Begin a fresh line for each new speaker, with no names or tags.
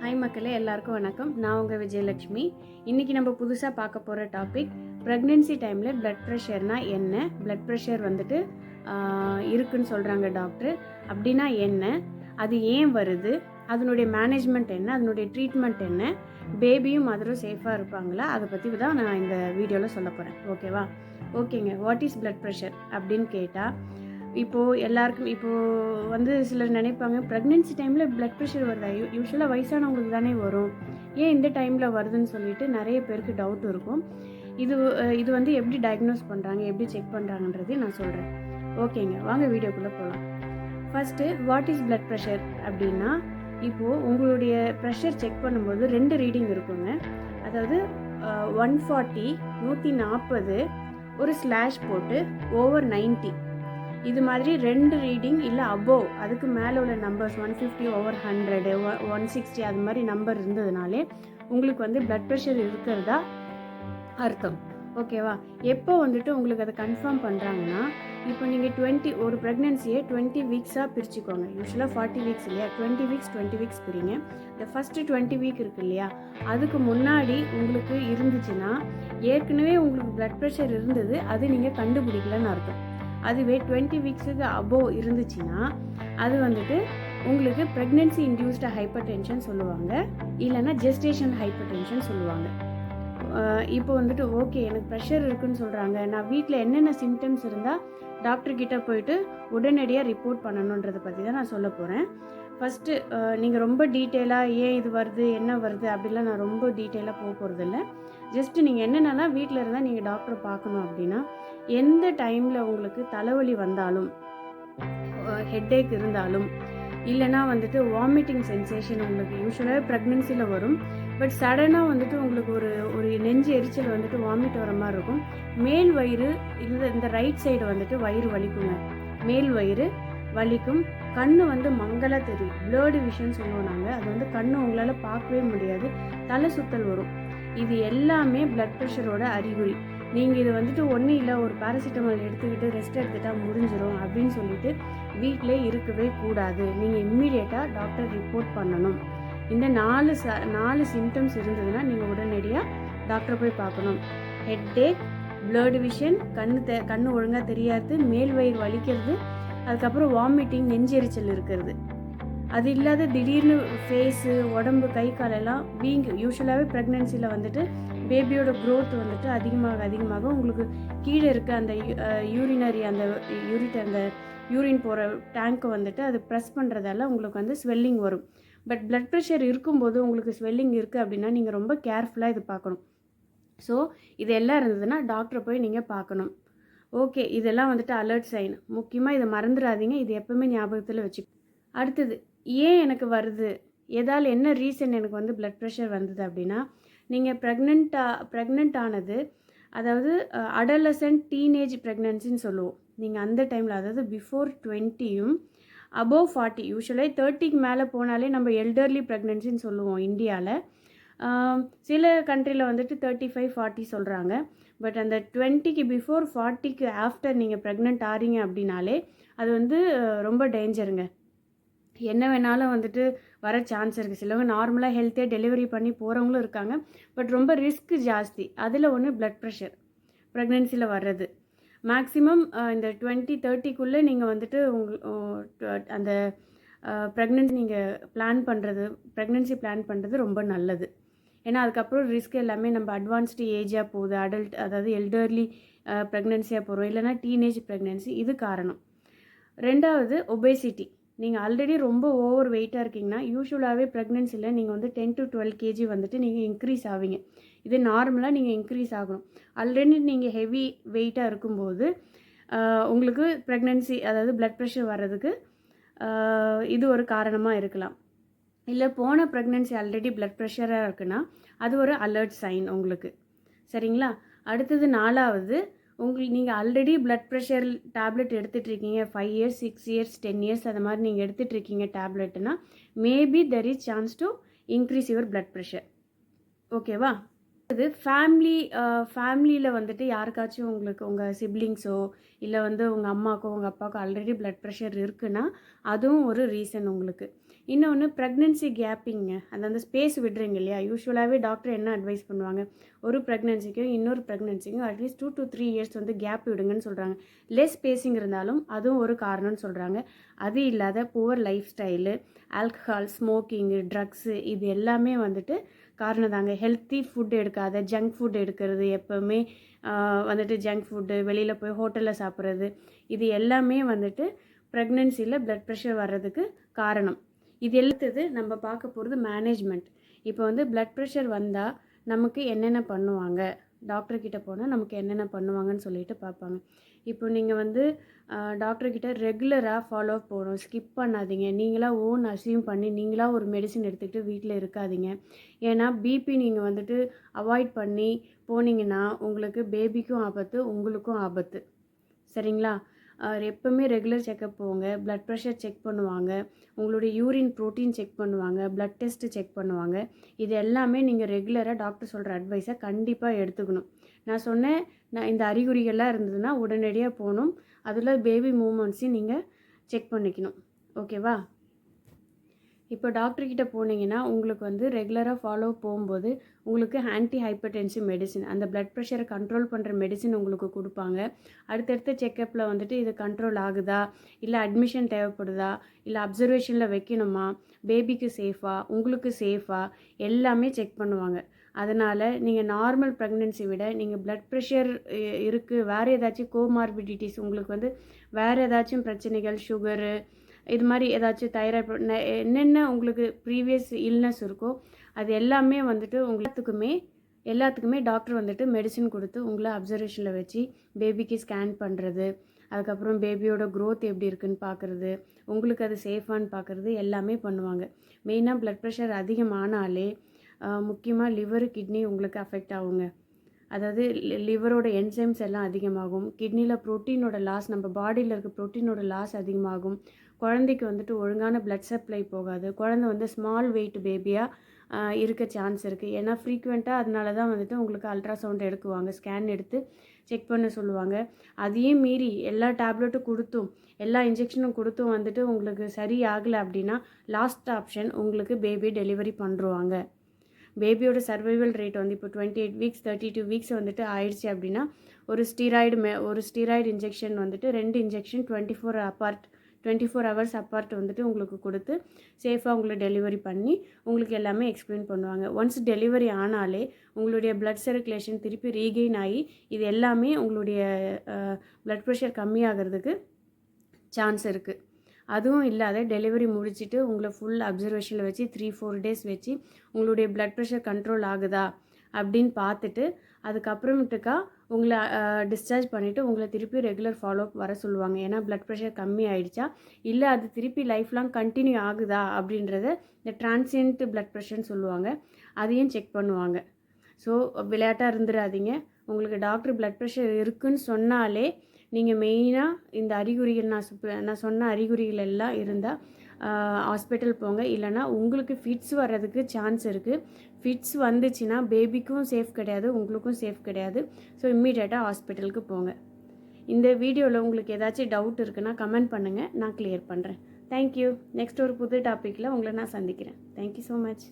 Hi மக்களே, எல்லாருக்கும் வணக்கம். நான் உங்கள் விஜயலட்சுமி. இன்றைக்கி நம்ம புதுசாக பார்க்க போகிற டாபிக் ப்ரெக்னென்சி டைமில் பிளட் ப்ரெஷர்னால் என்ன, பிளட் ப்ரெஷர் வந்துட்டு இருக்குன்னு சொல்கிறாங்க டாக்டர். அப்படின்னா என்ன, அது ஏன் வருது, அதனுடைய மேனேஜ்மெண்ட் என்ன, அதனுடைய ட்ரீட்மெண்ட் என்ன, பேபியும் மதரும் சேஃபாக இருப்பாங்களா, அதை பற்றி தான் நான் இந்த வீடியோவில் சொல்ல போகிறேன். ஓகேவா? ஓகேங்க. வாட் இஸ் பிளட் ப்ரெஷர் அப்படின்னு கேட்டால், இப்போது எல்லாருக்கும் வந்து சிலர் நினைப்பாங்க, ப்ரெக்னென்சி டைமில் பிளட் ப்ரெஷர் வருதா, யூஸ்வலாக வயசானவங்களுக்கு தானே வரும், ஏன் இந்த டைமில் வருதுன்னு சொல்லிட்டு நிறைய பேருக்கு டவுட் இருக்கும். இது வந்து எப்படி டயக்னோஸ் பண்ணுறாங்க, எப்படி செக் பண்ணுறாங்கன்றதையும் நான் சொல்கிறேன். ஓகேங்க, வாங்க வீடியோக்குள்ளே போகலாம். First, what is blood pressure அப்படின்னா, இப்போது உங்களுடைய ப்ரெஷர் செக் பண்ணும்போது 2 ரீடிங் இருக்குங்க. அதாவது 140 140 ஒரு ஸ்லாஷ் போட்டு ஓவர் 90 இது மாதிரி 2 ரீடிங் இல்லை அபோவ், அதுக்கு மேலே உள்ள நம்பர்ஸ் 150 ஓவர் 100 160 அது மாதிரி நம்பர் இருந்ததுனாலே உங்களுக்கு வந்து பிளட் ப்ரெஷர் இருக்கிறதா அர்த்தம். ஓகேவா? எப்போ வந்துட்டு உங்களுக்கு அதை கன்ஃபார்ம் பண்ணுறாங்கன்னா, இப்போ நீங்கள் ஒரு ப்ரெக்னென்சியை 20 வீக்ஸாக பிரிச்சுக்கோங்க. யூஸ்வலாக 40 வீக்ஸ் இல்லையா, 20 வீக்ஸ் பிரிங்க. இந்த ஃபஸ்ட்டு 20 வீக் இருக்கு இல்லையா, அதுக்கு முன்னாடி உங்களுக்கு இருந்துச்சுன்னா ஏற்கனவே உங்களுக்கு பிளட் ப்ரெஷர் இருந்தது, அது நீங்கள் கண்டுபிடிக்கலன்னு அர்த்தம். அதுவே 20 வீக்ஸுக்கு அபோவ் இருந்துச்சுன்னா அது வந்துட்டு உங்களுக்கு ப்ரெக்னென்சி இன்டியூஸ்டு ஹைப்பர் டென்ஷன் சொல்லுவாங்க, இல்லைன்னா ஜெஸ்டேஷன் ஹைப்பர் டென்ஷன் சொல்லுவாங்க. இப்போ வந்துட்டு ஓகே, எனக்கு ப்ரெஷர் இருக்குன்னு சொல்கிறாங்க, நான் வீட்டில் என்னென்ன சிம்டம்ஸ் இருந்தால் டாக்டர்கிட்ட போயிட்டு உடனடியாக ரிப்போர்ட் பண்ணணுன்றதை பற்றி தான் நான் சொல்ல போகிறேன். ஃபஸ்ட்டு, நீங்கள் ரொம்ப டீட்டெயிலாக ஏன் இது வருது, என்ன வருது அப்படிலாம் நான் ரொம்ப டீட்டெயிலாக போக போகிறதில்ல. ஜஸ்ட்டு நீங்கள் என்னென்னலாம் வீட்டில் இருந்தால் நீங்கள் டாக்டரை பார்க்கணும் அப்படின்னா, எந்த டைமில் உங்களுக்கு தலைவலி வந்தாலும், ஹெட்டேக் இருந்தாலும், இல்லைனா வந்துட்டு வாமிட்டிங் சென்சேஷன் உங்களுக்கு யூஸ்வலாகவே ப்ரெக்னென்சியில் வரும், பட் சடனாக வந்துட்டு உங்களுக்கு ஒரு நெஞ்சு எரிச்சல் வந்துட்டு வாமிட் வர மாதிரி இருக்கும். மேல் வயிறு இந்த ரைட் சைடு வந்துட்டு வயிறு வலிக்குங்க, மேல் வயிறு வலிக்கும். கண்ணு வந்து மங்கலாக தெரியும், ப்ளர்டு விஷன் சொல்லுவோம் நாங்கள். அது வந்து கண்ணு உங்களால் பார்க்கவே முடியாது, தலை சுத்தல் வரும். இது எல்லாமே பிளட் ப்ரெஷரோட அறிகுறி. நீங்கள் இது வந்துட்டு ஒன்றும் இல்லை, ஒரு பேராசிட்டமால் எடுத்துக்கிட்டு ரெஸ்ட் எடுத்துகிட்டா முடிஞ்சிடும் அப்படின்னு சொல்லிட்டு வீட்டிலே இருக்கவே கூடாது. நீங்கள் இம்மீடியட்டாக டாக்டர் ரிப்போர்ட் பண்ணணும். இந்த 4 சிம்டம்ஸ் இருந்ததுன்னா நீங்கள் உடனடியாக டாக்டரை போய் பார்க்கணும். ஹெட்டேக், ப்ளர்டு விஷன், கண்ணு ஒழுங்காக தெரியாது, மேல் வயிறு வலிக்கிறது, அதுக்கப்புறம் வாமிட்டிங், நெஞ்செரிச்சல் இருக்கிறது. அது இல்லாத திடீர்னு ஃபேஸு, உடம்பு, கை காலெல்லாம் வீங்கு. யூஸ்வலாகவே ப்ரெக்னென்சியில் வந்துட்டு பேபியோட க்ரோத் வந்துட்டு அதிகமாக உங்களுக்கு கீழே இருக்க அந்த அந்த யூரின் போகிற டேங்க்கை வந்துட்டு அது ப்ரெஸ் பண்ணுறதால உங்களுக்கு வந்து ஸ்வெல்லிங் வரும். பட் பிளட் ப்ரெஷர் இருக்கும்போது உங்களுக்கு ஸ்வெல்லிங் இருக்குது அப்படின்னா நீங்கள் ரொம்ப கேர்ஃபுல்லாக இது பார்க்கணும். ஸோ இதெல்லாம் இருந்ததுன்னா டாக்டரை போய் நீங்கள் பார்க்கணும். ஓகே, இதெல்லாம் வந்துட்டு அலர்ட் சைன். முக்கியமாக இதை மறந்துடாதீங்க, இது எப்போவுமே ஞாபகத்தில் வச்சு. அடுத்தது, ஏன் எனக்கு வருது, என்ன ரீசன் எனக்கு வந்து பிளட் ப்ரெஷர் வந்தது அப்படின்னா, நீங்கள் ப்ரெக்னென்ட் ஆனது, அதாவது அடலசன்ட் டீனேஜ் ப்ரெக்னன்சின்னு சொல்லுவோம். நீங்கள் அந்த டைமில், அதாவது பிஃபோர் 20யும் அபோவ் 40, யூஸ்வலாக 30க்கு மேலே போனாலே நம்ம எல்டர்லி ப்ரெக்னன்சின்னு சொல்லுவோம் இந்தியாவில். சில கண்ட்ரியில் வந்துட்டு 35 40 சொல்கிறாங்க. பட் அந்த 20க்கு பிஃபோர் 40க்கு ஆஃப்டர் நீங்கள் ப்ரெக்னென்ட் ஆகிறீங்க அப்படின்னாலே அது வந்து ரொம்ப டேஞ்சருங்க. என்ன வேணாலும் வந்துட்டு வர சான்ஸ் இருக்குது. சிலவங்க நார்மலாக ஹெல்த்தியாக டெலிவரி பண்ணி போகிறவங்களும் இருக்காங்க, பட் ரொம்ப ரிஸ்க் ஜாஸ்தி. அதில் ஒன்று பிளட் ப்ரெஷர் ப்ரெக்னென்சியில் வர்றது. மேக்ஸிமம் இந்த 20-30க்குள்ளே நீங்கள் வந்துட்டு அந்த ப்ரெக்னென்சி பிளான் பண்ணுறது ரொம்ப நல்லது. ஏன்னா அதுக்கப்புறம் ரிஸ்க் எல்லாமே நம்ம அட்வான்ஸ்டு ஏஜாக போகுது, அதாவது எல்டர்லி ப்ரெக்னென்சியாக போகிறோம், இல்லைனா டீனேஜ் ப்ரெக்னென்சி, இது காரணம். 2வது, ஒபேசிட்டி. நீங்கள் ஆல்ரெடி ரொம்ப ஓவர் வெயிட்டாக இருக்கீங்கன்னா யூஸ்வலாகவே ப்ரெக்னென்சியில் நீங்கள் வந்து 10 to 12 kg வந்துட்டு நீங்கள் இன்க்ரீஸ் ஆவீங்க. இது நார்மலாக நீங்கள் இன்க்ரீஸ் ஆகணும். ஆல்ரெடி நீங்கள் ஹெவி வெயிட்டாக இருக்கும்போது உங்களுக்கு ப்ரெக்னென்சி, அதாவது பிளட் ப்ரெஷர் வர்றதுக்கு இது ஒரு காரணமாக இருக்கலாம். இல்லை போன ப்ரெக்னென்சி ஆல்ரெடி பிளட் ப்ரெஷராக இருக்குன்னா அது ஒரு அலர்ட் சைன் உங்களுக்கு. சரிங்களா? அடுத்தது 4வது, நீங்கள் ஆல்ரெடி பிளட் ப்ரெஷர் டேப்லெட் எடுத்துகிட்ருக்கீங்க, 5 years 6 years 10 years அது மாதிரி நீங்கள் எடுத்துகிட்ருக்கீங்க டேப்லெட்னா, maybe there is chance to increase your blood pressure. ஓகேவா? இது ஃபேமிலியில் வந்துட்டு யாருக்காச்சும் உங்களுக்கு உங்கள் சிப்ளிங்ஸோ இல்லை வந்து உங்கள் அம்மாக்கோ உங்கள் அப்பாவுக்கோ ஆல்ரெடி பிளட் ப்ரெஷர் இருக்குன்னா அதுவும் ஒரு ரீசன் உங்களுக்கு. இன்னொன்று ப்ரெக்னென்சி கேப்பிங்க, அந்த ஸ்பேஸ் விடுறீங்க இல்லையா? யூஸ்வலாகவே டாக்டர் என்ன அட்வைஸ் பண்ணுவாங்க, ஒரு ப்ரெக்னென்சிக்கும் இன்னொரு ப்ரெக்னென்சிக்கும் அட்லீஸ்ட் 2 to 3 இயர்ஸ் வந்து கேப் விடுங்கன்னு சொல்கிறாங்க. லெஸ் ஸ்பேஸிங் இருந்தாலும் அதுவும் ஒரு காரணம்னு சொல்கிறாங்க. அது இல்லாத poor life style, alcohol, smoking, drugs, இது எல்லாமே வந்துட்டு காரணம் தாங்க. ஹெல்த்தி ஃபுட் எடுக்காத, ஜங்க் ஃபுட் எடுக்கிறது, எப்போவுமே வந்துட்டு ஜங்க் ஃபுட்டு, வெளியில் போய் ஹோட்டலில் சாப்பிட்றது, இது எல்லாமே வந்துட்டு ப்ரெக்னென்சியில் ப்ளட் ப்ரெஷர் வர்றதுக்கு காரணம். இது எல்லாத்தது நம்ம பார்க்க போகிறது மேனேஜ்மெண்ட். இப்போ வந்து ப்ளட் ப்ரெஷர் வந்தால் நமக்கு என்னென்ன பண்ணுவாங்க, டாக்டர்கிட்ட போனால் நமக்கு என்னென்ன பண்ணுவாங்கன்னு சொல்லிட்டு பார்ப்பாங்க. இப்போ நீங்கள் வந்து டாக்டர்கிட்ட ரெகுலராக ஃபாலோ அப் போகணும், ஸ்கிப் பண்ணாதீங்க. நீங்களாக ஓன் அசியூம் பண்ணி நீங்களாக ஒரு மெடிசின் எடுத்துக்கிட்டு வீட்டில் இருக்காதீங்க. ஏன்னா பிபி நீங்கள் வந்துட்டு அவாய்ட் பண்ணி போனீங்கன்னா உங்களுக்கு பேபிக்கும் ஆபத்து, உங்களுக்கும் ஆபத்து. சரிங்களா? எப்போவுமே ரெகுலர் செக்கப் போங்க, ப்ளட் ப்ரெஷர் செக் பண்ணுவாங்க, உங்களுடைய யூரின் ப்ரோட்டீன் செக் பண்ணுவாங்க, ப்ளட் டெஸ்ட்டு செக் பண்ணுவாங்க. இது எல்லாமே நீங்கள் ரெகுலராக டாக்டர் சொல்கிற அட்வைஸை கண்டிப்பாக எடுத்துக்கணும். நான் இந்த அறிகுறிகள்லாம் இருந்ததுன்னா உடனடியாக போகணும். அதில் பேபி மூமெண்ட்ஸையும் நீங்கள் செக் பண்ணிக்கணும். ஓகேவா? இப்போ டாக்டர்கிட்ட போனீங்கன்னா உங்களுக்கு வந்து ரெகுலராக ஃபாலோ போகும்போது உங்களுக்கு ஆன்டி ஹைப்பர்டென்சிவ் மெடிசின், அந்த ப்ளட் ப்ரெஷரை கண்ட்ரோல் பண்ணுற மெடிசின் உங்களுக்கு கொடுப்பாங்க. அடுத்தடுத்த செக்கப்பில் வந்துட்டு இது கண்ட்ரோல் ஆகுதா, இல்லை அட்மிஷன் தேவைப்படுதா, இல்லை அப்சர்வேஷனில் வைக்கணுமா, பேபிக்கு சேஃபா, உங்களுக்கு சேஃபா, எல்லாமே செக் பண்ணுவாங்க. அதனால் நீங்கள் நார்மல் ப்ரெக்னென்சி விட நீங்கள் ப்ளட் ப்ரெஷர் இருக்குது, வேறு ஏதாச்சும் கோமார்பிடிட்டிஸ், உங்களுக்கு வந்து வேறு ஏதாச்சும் பிரச்சனைகள், சுகரு, இது மாதிரி ஏதாச்சும் தைராய்டு, என்னென்ன உங்களுக்கு ப்ரீவியஸ் இல்னஸ் இருக்கோ அது எல்லாமே வந்துட்டு எல்லாத்துக்குமே டாக்டர் வந்துட்டு மெடிசின் கொடுத்து உங்களை அப்சர்வேஷனில் வச்சு பேபிக்கு ஸ்கேன் பண்ணுறது, அதுக்கப்புறம் பேபியோட க்ரோத் எப்படி இருக்குன்னு பார்க்குறது, உங்களுக்கு அது சேஃபான்னு பார்க்குறது எல்லாமே பண்ணுவாங்க. மெயினாக ப்ளட் ப்ரெஷர் அதிகமானாலே முக்கியமாக லிவர், கிட்னி உங்களுக்கு அஃபெக்ட் ஆகுங்க. அதாவது லிவரோட என்சைம்ஸ் எல்லாம் அதிகமாகும், கிட்னியில் ப்ரோட்டீனோட லாஸ், நம்ம பாடியில் இருக்க ப்ரோட்டீனோட லாஸ் அதிகமாகும், குழந்தைக்கு வந்துட்டு ஒழுங்கான ப்ளட் சப்ளை போகாது, குழந்தை வந்து ஸ்மால் வெயிட் பேபியாக இருக்க சான்ஸ் இருக்குது. ஏன்னா ஃப்ரீக்வெண்ட்டாக அதனால தான் வந்துட்டு உங்களுக்கு அல்ட்ராசவுண்ட் எடுக்குவாங்க, ஸ்கேன் எடுத்து செக் பண்ண சொல்லுவாங்க. அதையும் மீறி எல்லா டேப்லெட்டும் கொடுத்தும் எல்லா இன்ஜெக்ஷனும் கொடுத்தும் வந்துட்டு உங்களுக்கு சரி ஆகலை அப்படின்னா லாஸ்ட் ஆப்ஷன் உங்களுக்கு பேபி டெலிவரி பண்ணுருவாங்க. பேபியோட சர்வைவல் ரேட் வந்து இப்போ 28 வீக்ஸ் 32 வீக்ஸ் வந்துட்டு ஆயிடுச்சு அப்படின்னா ஒரு ஸ்டீராய்டு இன்ஜெக்ஷன் வந்துட்டு 2 இன்ஜெக்ஷன் 24 ஹவர்ஸ் அப்பார்ட் வந்துட்டு உங்களுக்கு கொடுத்து சேஃபாக உங்களை டெலிவரி பண்ணி உங்களுக்கு எல்லாமே எக்ஸ்பிளைன் பண்ணுவாங்க. ஒன்ஸ் டெலிவரி ஆனாலே உங்களுடைய ப்ளட் சர்க்குலேஷன் திருப்பி ரீகெயின் ஆகி இது எல்லாமே உங்களுடைய ப்ளட் ப்ரெஷர் கம்மியாகிறதுக்கு சான்ஸ் இருக்குது. அதுவும் இல்லாத டெலிவரி முடிச்சுட்டு உங்களை ஃபுல் அப்சர்வேஷனில் வச்சு 3-4 டேஸ் வச்சு உங்களுடைய ப்ளட் ப்ரெஷர் கண்ட்ரோல் ஆகுதா அப்படின்னு பார்த்துட்டு அதுக்கப்புறமேட்டுக்கா உங்களை டிஸ்சார்ஜ் பண்ணிவிட்டு உங்களை திருப்பி ரெகுலர் ஃபாலோஅப் வர சொல்லுவாங்க. ஏன்னா ப்ளட் ப்ரெஷர் கம்மி ஆகிடுச்சா இல்லை அது திருப்பி லைஃப் லாங் கண்டினியூ ஆகுதா அப்படின்றத இந்த டிரான்சியன்ட் ப்ளட் ப்ரெஷர்னு சொல்லுவாங்க, அதையும் செக் பண்ணுவாங்க. ஸோ விளையாட்டாக இருந்துடாதீங்க. உங்களுக்கு டாக்டர் ப்ளட் ப்ரெஷர் இருக்குதுன்னு சொன்னாலே நீங்கள் மெயினாக இந்த அறிகுறிகள் நான் சொன்ன அறிகுறிகள் எல்லாம் இருந்தால் ஹாஸ்பிட்டல் போங்க. இல்லைனா உங்களுக்கு ஃபிட்ஸ் வர்றதுக்கு சான்ஸ் இருக்குது. ஃபிட்ஸ் வந்துச்சுன்னா பேபிக்கும் சேஃப் கிடையாது, உங்களுக்கும் சேஃப் கிடையாது. ஸோ இம்மீடியட்டாக ஹாஸ்பிட்டலுக்கு போங்க. இந்த வீடியோவில் உங்களுக்கு ஏதாச்சும் டவுட் இருக்குன்னா கமெண்ட் பண்ணுங்கள், நான் கிளியர் பண்ணுறேன். தேங்க்யூ. நெக்ஸ்ட் ஒரு புது டாப்பிக்கில் உங்களை நான் சந்திக்கிறேன். Thank you so much.